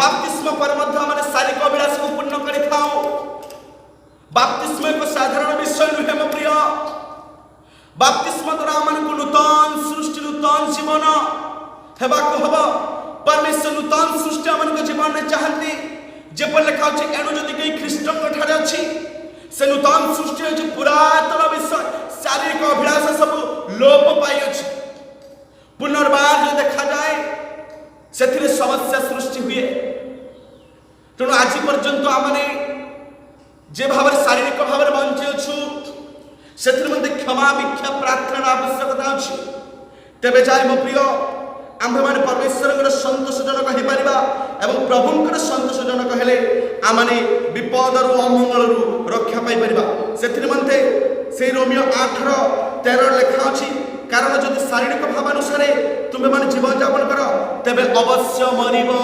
बाप्तिस्म पर मध्य आम शारीरिक अभिलाष को पूर्ण कर बाप्तिस्म एक साधारण विषय नुहे मो प्रिय बाप्तिस्म द्वारा आम नूतन सृष्टि नूतन जीवन हेबाक हम परमेश्वर नूतन सृष्टि आम जीवन में चाहती जेपर लिखा एणु जदि कहीं ख्रीष्ट ठारे अच्छी से नूतन सृष्टि होची पुरातन विषय शारीरिक अभिलाष सब लोप पाई अछि पुनर्बार जो देखा जाए से समस्या सृष्टि हुए तेणु आज पर्यंत आमने जे भाव शारीरिक भाव बंची अच्छु से क्षमा भिक्षा प्रार्थना आवश्यकता अच्छी तेरे जाए मो प्रिय आम्भे माने परमेश्वर संतोषजनक हो पारिबा एवं प्रभुंकर संतोषजनक हेले आमने विपद रु अमंगल रु रक्षा पाई परिबा से निमंते से रोमियो 8:13 लिखा अछि कारण जदि शारीरिक भाव अनुसार तुम्हें माने जीवन यापन कर तेबे अवश्य मरिबो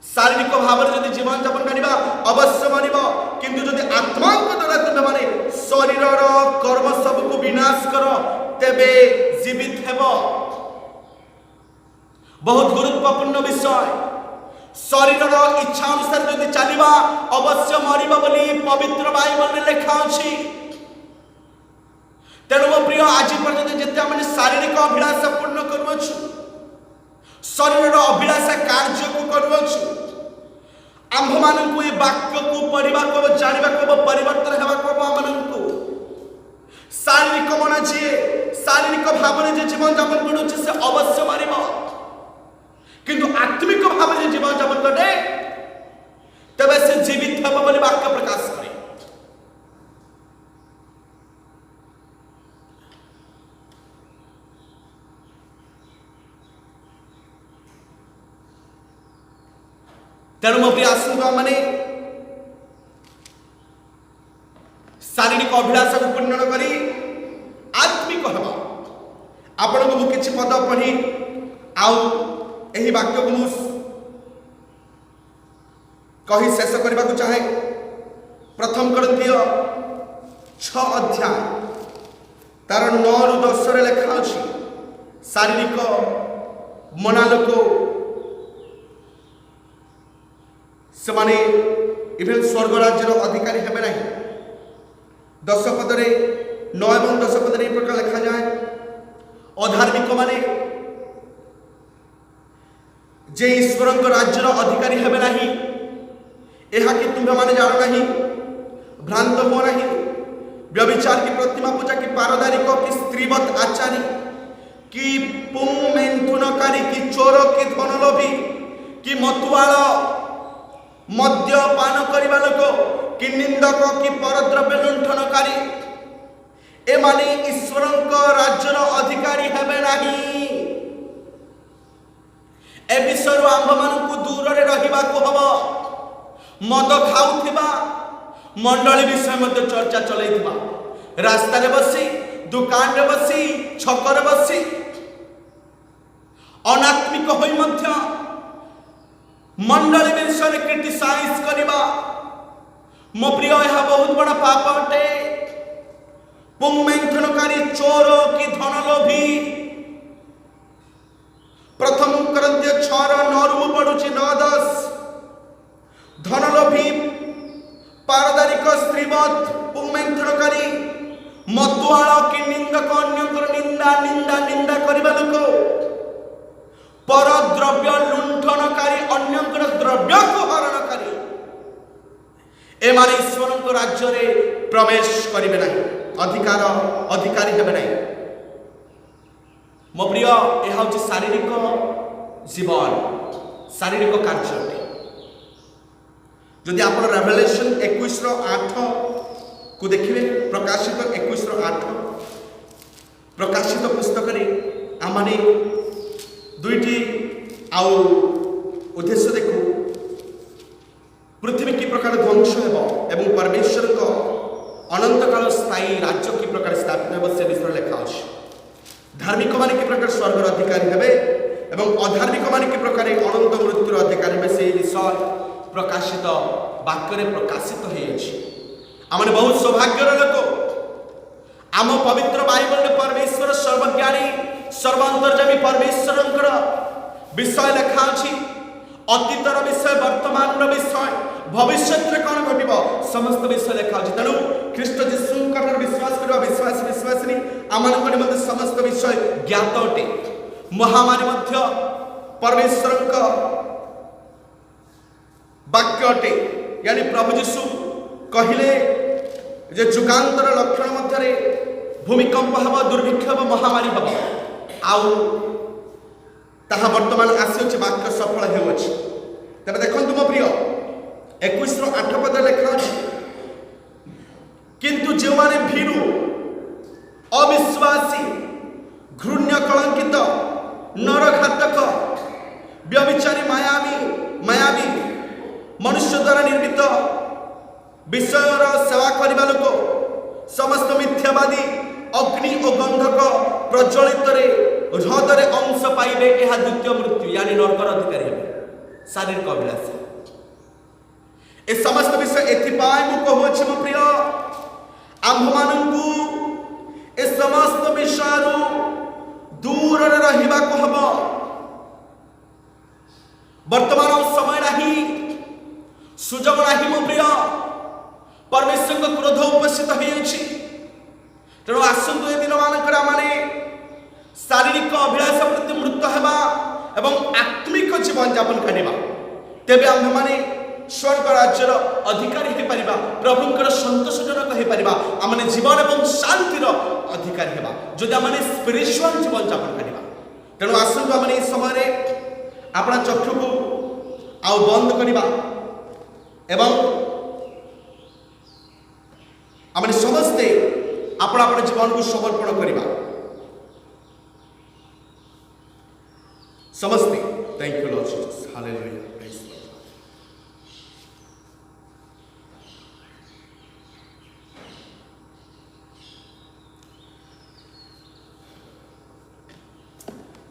शारीरिक भाव जदि जीवन यापन करिबा अवश्य मरिबो किंतु जदि आत्मा द्वारा तुम्हें माने शरीरर कर्म सब को विनाश कर तेबे जीवित हेबो बहुत गुरुत्वपूर्ण विषय शरीरर इच्छा अनुसार जदि चलिबा अवश्य मरिबा बोली पवित्र बाइबल में लिखा अछि तेणु मो प्रिय आज पर्यंत जिते मैंने शारीरिक अभिलाषा पूर्ण करुछु शरीर अभिलाषा कार्य को करुछु आम्भ मानू ये वाक्य को पढ़ा को जानवा को परिवर्तन होगा आमको शारीरिक मन जी शारीरिक भाव में जीवन यापन करुचे से अवश्य मार किंतु आत्मिक भाव में जीवन यापन करे तेरे से जीवित हम वाक्य प्रकाश करे तेणु मो प्रिय आसंतु माने शारीरिक अभिलाषा को पूर्ण करी आत्मिक हवा आपण को किछि पद पढ़ी आउ एही वाक्य को मु कही शेष करबा को चाहे प्रथम कोरिन्थिय 6 अध्याय तार 9 रु 10 रे लिखा अछि शारीरिक मनालोक से माने इवेन स्वर्ग राज्यर अधिकारी हेबे नहीं 10 पदरे 9 एवं 10 पदरे प्रकार लिखा जाए अधार्मिक माने जे ईश्वर राज्यर अधिकारी हेबे नहीं यह कि तुम्हें माने जानो नहीं भ्रांत हो नहीं व्यभिचार की प्रतिमा पूजा की पारदारिक की स्त्रीवत आचारी की पुंग मेंथुनकारी की चोर की धनलोभी की मतुआल मद्यपान करने लोक कि निंदक कि परद्रव्य लुंठनकारी ए माने ईश्वर राज्यर अधिकारी हेबे नहीं ए विषय आंभ मान दूर रहा हम मद खाऊथिबा मंडली विषय मध्य चर्चा चलैथिबा रास्ता रे बसी दुकान रे बसी छक रे बसी अनात्मिक होई मध्य मंडली विषय क्रिटिसाइज करबा मो प्रिय यह बहुत बड़ा पाप अटे पुंमेंथनकारी चोर की धनलोभी प्रथम कोरिन्थिय 6:9 रु पढुछि 9:10 धनलोभी पारदारिक स्त्रीवत पुंमेंथनकारी मतुआल की निंदक अन्यकर निंदा निंदा निंदा करबा लोक परद्रव्य लुंठनकारी अन्यकर द्रव्य को हरणकारी ए माने ईश्वर राज्य रे प्रवेश करिवे नहीं अधिकारी हेबे नहीं मो प्रिय यह हूँ शारीरिक जीवन शारीरिक कार्य जदि आप रेवलेशन 21:8 को देखिए प्रकाशित 21:8 प्रकाशित पुस्तक आमने दुईटी आउ उद्देश्य देखू पृथ्वी कि प्रकार ध्वंस एवं परमेश्वर को अनंत काल स्थायी राज्य कि प्रकार स्थापित हो से विषय लिखा अच्छे। धार्मिक मान कि प्रकार स्वर्गर अधिकारी हे एवं अधार्मिक मान कि प्रकार अनंत मृत्युर अधिकारी हे से विषय प्रकाशित वाक्य प्रकाशित होने बहुत सौभाग्यर लोक आम पवित्र बाइबल परमेश्वर सर्वज्ञानी सर्वांतर्यामी परमेश्वर विषय लिखा अच्छी। अतीतर विषय वर्तमान विषय भविष्य कौन घट समस्त विषय लिखा अच्छी। तेणु ख्रीष्ट जीशु विश्वास करवा विश्वास विश्वासिनी आम समस्त विषय ज्ञात अटे। महामारी परमेश्वर वाक्य अटे। यानी प्रभु जीशु कहले जे जुगांतर लक्षण मध्य भूमिकंप हम दुर्भिक्ष हम महामारी हम आउ ताहा वर्तमान आसी वाक्य सफल होती। तेज देखो मो प्रिय 21:8 पद लिखा अच्छे किंतु जो माने भीरु अविश्वासी घृण्य कलंकित नरघातक व्यभिचारी मायावी मनुष्य द्वारा निर्मित विषयर सेवा करने लोक समस्त मिथ्यावादी अग्नि और गंधक प्रज्वलित ह्रदरे अंश पाइबे। यह द्वितीय मृत्यु यानी नरकर अधिकारी हे शारीरिक अभिलाषी। ए समस्त विषय एथिपाई मु कहूछि मो प्रिय आम्भ मानंकु ए समस्त विषय दूर रहिबा को हबो। वर्तमान समय नाही सुजोग नाही मो प्रिय परमेश्वर को क्रोध उपस्थित होइछि। तेणु आसंतु ए दिन मानकर माने शारीरिक अभिलाष प्रति मृत हेबा एवं आत्मिक जीवन यापन करबा तेबे आम्भे माने स्वर्ग राज्यर अधिकारी हे परिबा प्रभुंकर संतोषजनक हे परिबा आमने जीवन एवं शांतिर अधिकारी हेबा जदि आमने स्पिरिचुअल जीवन यापन करबा। तेणु आसंतु आमने इस समय अपना चक्षु को आउ बंद करबा एवं आमने समस्ते अपना अपने जीवन को समर्पण करबा। समस्ते thank you Lord Jesus hallelujah praise the Lord.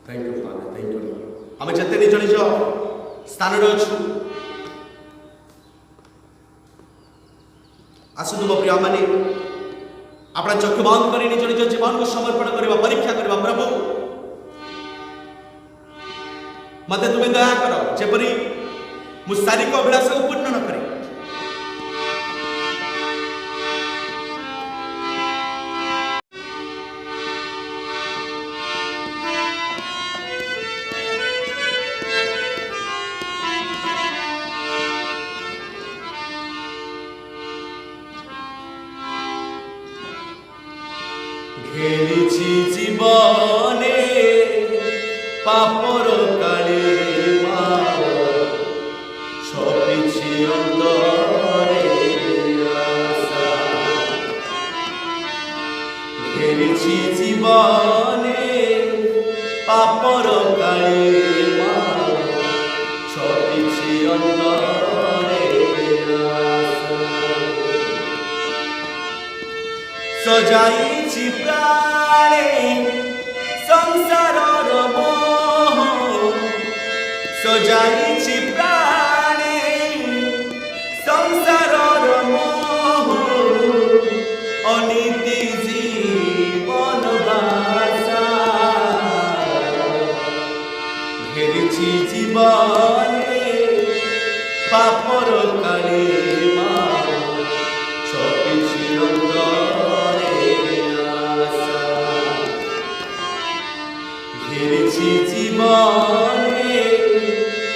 Thank you father thank you Lord. आम जते निज निज स्थान रे अछु आसु मो प्रिय माने अपना चक्षु बंद कर निज निज जीवन को समर्पण करबा परीक्षा करबा। प्रभु मते तुम्हें दया करो जेपरी मु शारीरिक अभिलाष को पूर्ण न करे। घेरिछि जीवने पापर काले माओ छपिछि अंतरे आशा। घेरिछि जीवने पापर काले माओ छपिछि अंतरे आशा। सजाइछि प्राणे संसारर मोह सजाइछि प्राणे संसारर मोह अनीति जीवन भाषा। घेरिछि जीवने पापर काले माओ छपिछि अंतरे आशा। घेरिछि जीवने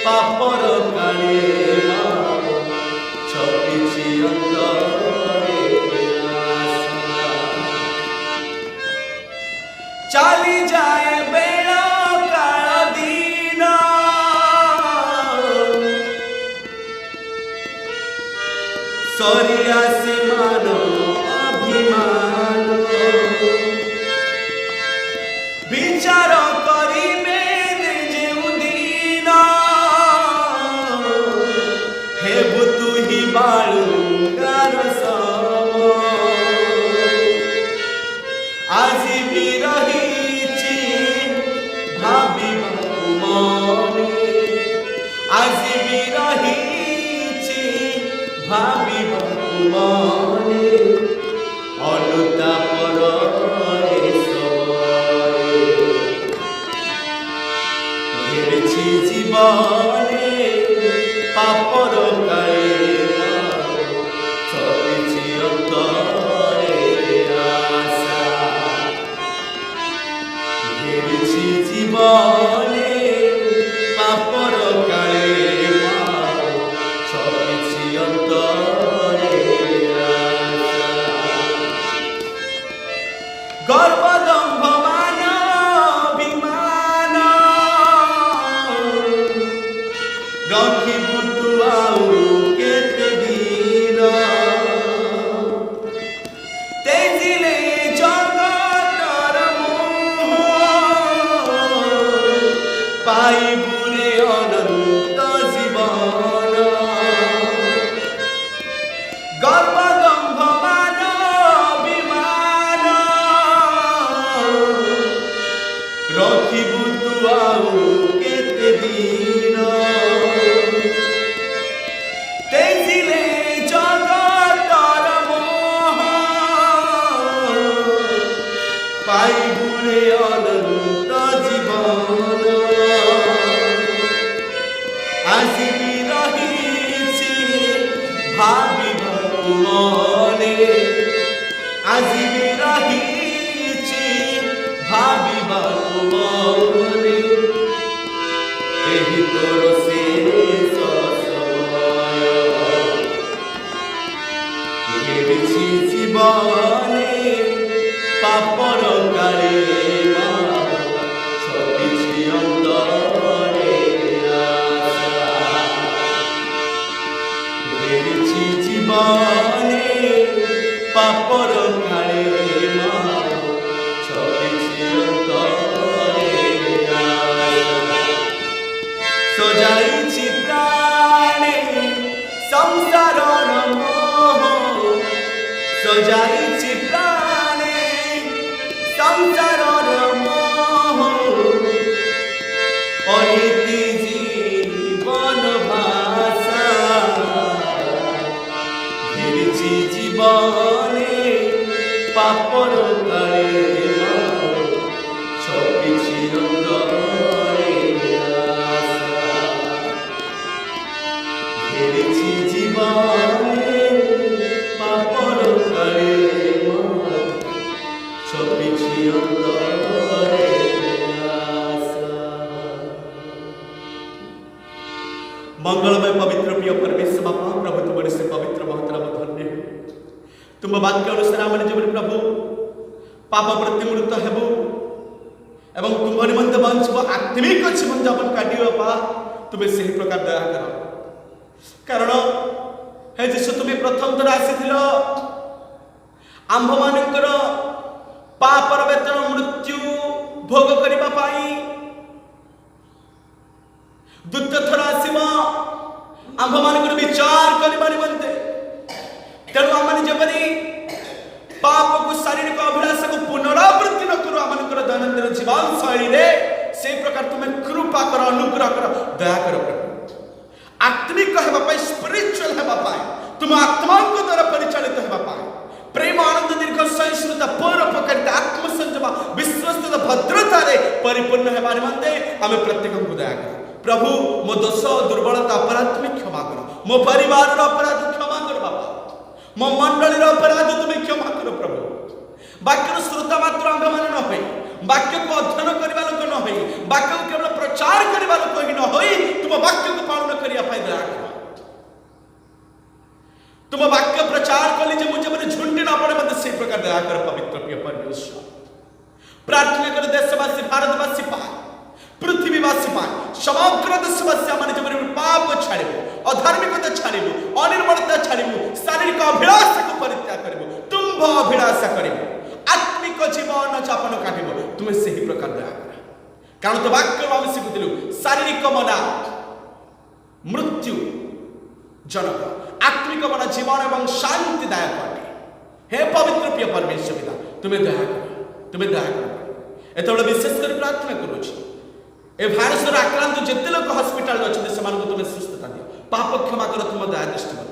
पापर काले माओ छपिछि अंतरे आशा। चाली जाए बेला काल दिन सरी आसे मानो अभिमान। আজি বি রহিছি ভাবিବାକୁ মনে অনুতাপর ঘেরেছি জীবনে পাপর কায়ে ছপিছি অন্তরে আশা ঘেরেছি জীবনে পাপর কায়ে ছপিছি অন্তরে আশা গর্বদম্ভ মান বিমান রখিবু তু আউ কেতে দিন তেজিলে জগতর মোহ পাইবুরে অনন্ত জীবন গর্বদম্ভ মান বিমান রখিবু তু আউ কেতে দিন তেজিলে জগতর মোহ পাইবুরে অনন্ত জীবন আজি বি রহিছি ভাবিବାକୁ মনে আজি বি রহিছি ভাবিବାକୁ মনে ଏହି ତୋର ଶେଷ ସମୟ ଘେରିଛି ଜୀବନେ ପାପର କାଳେ ଛପିଛି ଅନ୍ତରେ ଆଶା ଘେରିଛି ଜୀବନେ ପାପର କାଳେ ଛପିଛି ଅନ୍ତରେ ଆଶା সজাইছি প্রাণে সংসারর মোহ সজাইছি প্রাণে সংসারর মোহ অনীতি জীবন ভাষা ঘিরেছি জীবনে পাপর কালে ছপিছি অন্তরে ঘেরেছি জীবনে পাপর কালে ছপিছি অন্তরে আশা। मंगलमय पवित्र प्रिय परमेश्वर बापा प्रभु तुम्हारे से पवित्र बहुत नाम धन्य तुम वाक्य अनुसार आम जीवन प्रभु पाप प्रतिमृत हेबु एवं तुम निमंत बंचब आत्मिक जीवन जापन काटी बापा तुम्हें से प्रकार दया कर कारण हे जीशु तुम्हें प्रथम थर आसी आंभ मानकर पापर वेतन मृत्यु भोग करने पाई द्वितीय थर आसव आंभ मानकर विचार करने निमंते तेणु आम जबरी पाप को शारीरिक अभिलाष को पुनरावृत्ति न करू आम दैनंदिन जीवन शैली से प्रकार तुम्हें कृपा कर अनुग्रह कर दया कर आत्मिक होगा स्पिरिचुअल होगा तुम आत्मा द्वारा परिचालित होगा प्रेम आनंद दीर्घ सहिष्णुता परोपकारिता आत्मसंयम विश्वस्त भद्रता परिपूर्ण होगा निमंते आम प्रत्येक को दया कर प्रभु मो दोष दुर्बलता अपराध तुम्हें क्षमा कर मो परिवार अपराध क्षमा कर बाबा मो मंडली अपराध तुम्हें क्षमा कर प्रभु वाक्य श्रोता मात्र आंभ मान न हो वाक्य को अध्ययन करने लोक न हो वाक्य को केवल प्रचार करने लोक ही न हो तुम वाक्य को पालन करने दया कर तुम वाक्य प्रचार कले मुझे मैंने झुंडी न पड़े मत से प्रकार दया कर पवित्र प्रिय परमेश्वर प्रार्थना कर देशवासी भारतवासी पाए पृथ्वीवासी पाए समग्र देशवासी मान जब पाप छाड़ू अधार्मिकता छाड़ू अनिर्मलता छाड़ू शारीरिक अभिलाष को परित्याग करू तुम्भ अभिलाषा करू आत्मिक जीवन जापन काटब तुम्हें से ही प्रकार दया कर कारण तो वाक्य आम शिखुलु शारीरिक मना मृत्यु जनक आत्मिक मना जीवन एवं शांतिदायक अटे हे पवित्र प्रिय परमेश्वर पिता तुम्हें दया कर तुम्हें दया कर एत विशेष कर प्रार्थना करुच्छी ए भाइरस आक्रांत जिते लोक हस्पिटाल अच्छे से तुम सुस्थता दियो पाप क्षमा कर तुम दया दृष्टि कर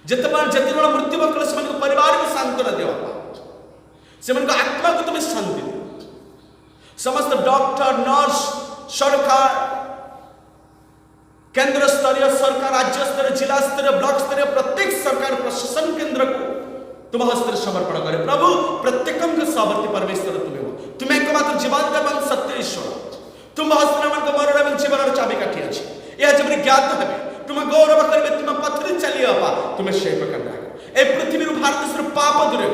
जिते मृत्यु कले से परिवार को सांत्वना दियो से आत्मा को तुम शांति दियो समस्त डॉक्टर नर्स सरकार केंद्र स्तरीय सरकार राज्य स्तरीय जिला स्तरीय ब्लॉक स्तरीय प्रत्येक सरकार प्रशासन केंद्र को तुम हस्त समर्पण करे प्रभु प्रत्येक सहवर्ती परमेश्वर तुम्हें एकमात्र जीवन एवं सत्य ईश्वर तुम हस्त मरण एवं जीवन चाबिकाठी अच्छी यह जब ज्ञात है तुम गौरव करेंगे तुम पथरी चलिए तुम्हें से प्रकार ए पृथ्वी भारत पाप दूर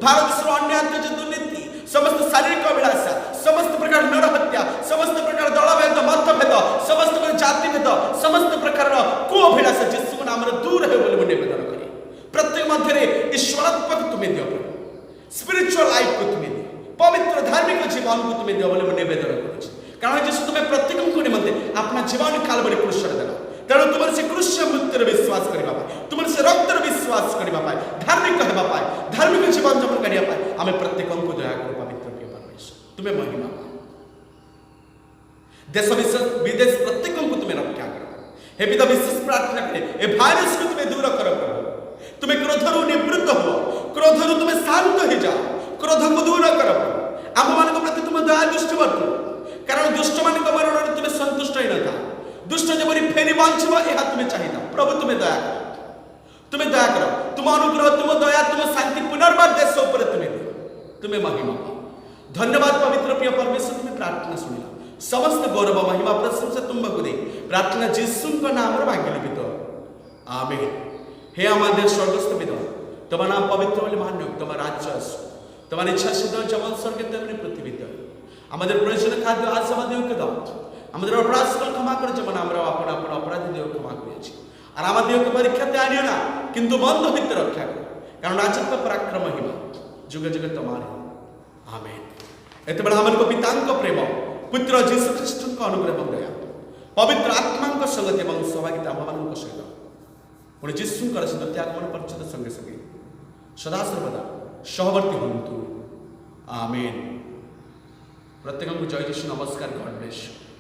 भारत अन्याय दुर्नीति समस्त शारीरिक अभिलाषा समस्त प्रकार नरहत्या समस्त प्रकार दलभेद मतभेद समस्त प्रकार जातिभेद समस्त प्रकार कुअभिलाषा जीशु नाम दूर है बोली निवेदन करी प्रत्येक मध्य ईश्वरात्मक तुम्हें दियो स्पिरिचुअल लाइफ को तुम्हें दियो पवित्र धार्मिक जीवन को तुम्हें दियो बोली निवेदन करुच्ची कारण जीशु तुम्हें प्रत्येक निमंते अपना जीवन कालवरी क्रूस देना तेणु तुम से क्रूस मृत्यु विश्वास करने तुम से रक्तर विश्वास करने धार्मिक होगा धार्मिक जीवन जापन करने आम प्रत्येक को दया कर पवित्र प्रिय परमेश्वर तुम्हें महिमा देश विदेश प्रत्येक को तुम्हें रक्षा कर हे पिता विशेष प्रार्थना करे ए भाइरस को तुम्हें दूर कर तुम्हें क्रोध निवृत्त हो क्रोध तुम्हें शांत हो जाओ क्रोध को दूर कर आम मान प्रति तुम दया दृष्टि बर्तु कारण दुष्ट मान मरण तुम्हें संतुष्ट ही न था दुष्ट जब फेरी बांचब यह तुम्हें चाहिए प्रभु तुम्हें दया करो तुम अनुग्रह तुम दया तुम शांति पुनर्बार देश ऊपर तुम्हें दियो तुम्हें महिमा धन्यवाद पवित्र प्रिय परमेश्वर तुम्हें प्रार्थना सुनिला समस्त गौरव महिमा प्रशंसा तुम्हें दे प्रार्थना जीशु नाम भाग्य लिखित आमेन हे हमारे स्वर्गस्थ पिता तुम नाम पवित्र बोले मान्य तुम राज्य आसो तुम इच्छा सिद्ध जमन स्वर्ग तेमনি पृथ्वी আমাদের প্রয়োজনীয় খাদ্য আজ আমাদেরকে দাও আমাদের অপরাধ সকল ক্ষমা করে যেমন আমরা আপন আপন অপরাধীদের ক্ষমা করেছি আর আমাদেরকে পরীক্ষাতে আনিও না কিন্তু বন্ধ হইতে রক্ষা করো কারণ রাজত্ব পরাক্রম মহিমা যুগে যুগে তোমার আমেন এতে বড় আমাদের পিতাଙ୍କ প্রেম পুত্র যীশু খ্রিস্টଙ୍କ অনুগ্রহ এবং দয়া পবিত্র আত্মাଙ୍କ সংগতি এবং সহভাগিতা ଆମମାନଙ୍କ ସହିତ ପୁଣି ଯୀଶୁଙ୍କର ସହିତ ତ୍ୟାଗମନ ପର୍ଯ୍ୟନ୍ତ ସଙ୍ଗେ ସଙ୍ଗେ ସଦା ସର୍ବଦା ସହବର୍ତ୍ତୀ ହୁଅନ୍ତୁ ଆମେନ୍ प्रत्येक को जय जीशु नमस्कार गॉड ब्लेस यू।